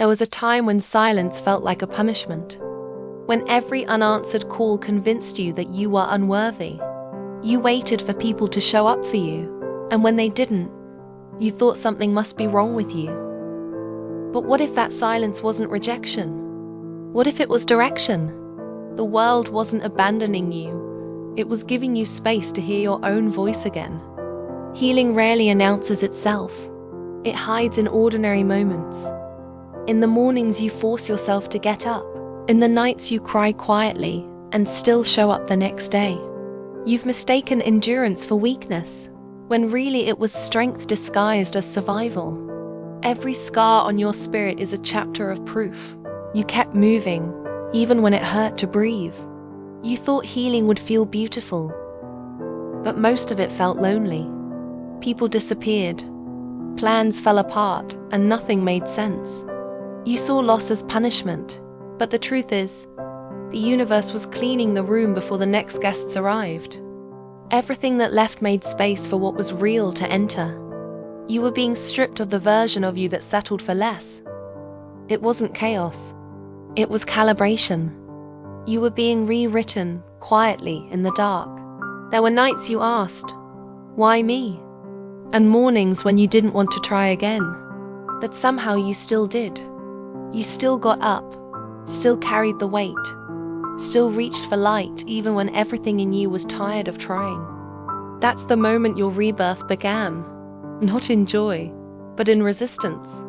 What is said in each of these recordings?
There was a time when silence felt like a punishment, when every unanswered call convinced you that you were unworthy. You waited for people to show up for you, and when they didn't, you thought something must be wrong with you. But what if that silence wasn't rejection? What if it was direction? The world wasn't abandoning you, it was giving you space to hear your own voice again. Healing rarely announces itself. It hides in ordinary moments. In the mornings you force yourself to get up. In the nights you cry quietly and still show up the next day. You've mistaken endurance for weakness, when really it was strength disguised as survival. Every scar on your spirit is a chapter of proof. You kept moving, even when it hurt to breathe. You thought healing would feel beautiful, but most of it felt lonely. People disappeared, plans fell apart, and nothing made sense. You saw loss as punishment, but the truth is, the universe was cleaning the room before the next guests arrived. Everything that left made space for what was real to enter. You were being stripped of the version of you that settled for less. It wasn't chaos. It was calibration. You were being rewritten, quietly, in the dark. There were nights you asked, why me? And mornings when you didn't want to try again. But somehow you still did. You still got up, still carried the weight, still reached for light even when everything in you was tired of trying. That's the moment your rebirth began. Not in joy, but in resistance.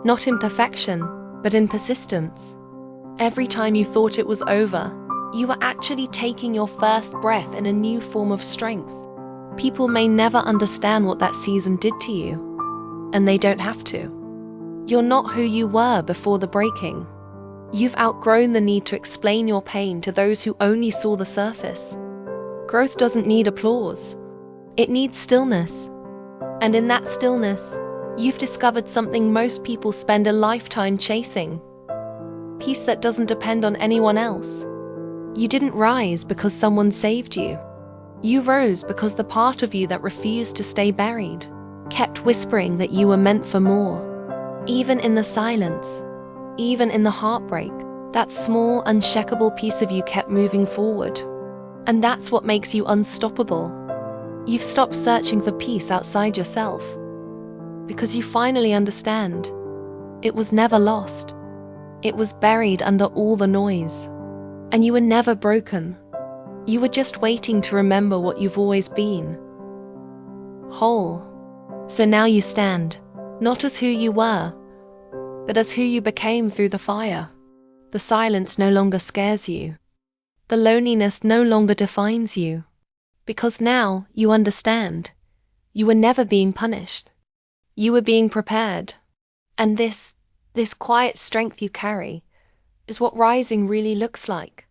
Not in perfection, but in persistence. Every time you thought it was over, you were actually taking your first breath in a new form of strength. People may never understand what that season did to you, and they don't have to. You're not who you were before the breaking. You've outgrown the need to explain your pain to those who only saw the surface. Growth doesn't need applause. It needs stillness. And in that stillness, you've discovered something most people spend a lifetime chasing. Peace that doesn't depend on anyone else. You didn't rise because someone saved you. You rose because the part of you that refused to stay buried kept whispering that you were meant for more. Even in the silence, even in the heartbreak, that small, unshakable piece of you kept moving forward. And that's what makes you unstoppable. You've stopped searching for peace outside yourself, because you finally understand. It was never lost. It was buried under all the noise. And you were never broken. You were just waiting to remember what you've always been. Whole. So now you stand, not as who you were, but as who you became through the fire. The silence no longer scares you. The loneliness no longer defines you. Because now you understand. You were never being punished. You were being prepared. And this quiet strength you carry is what rising really looks like.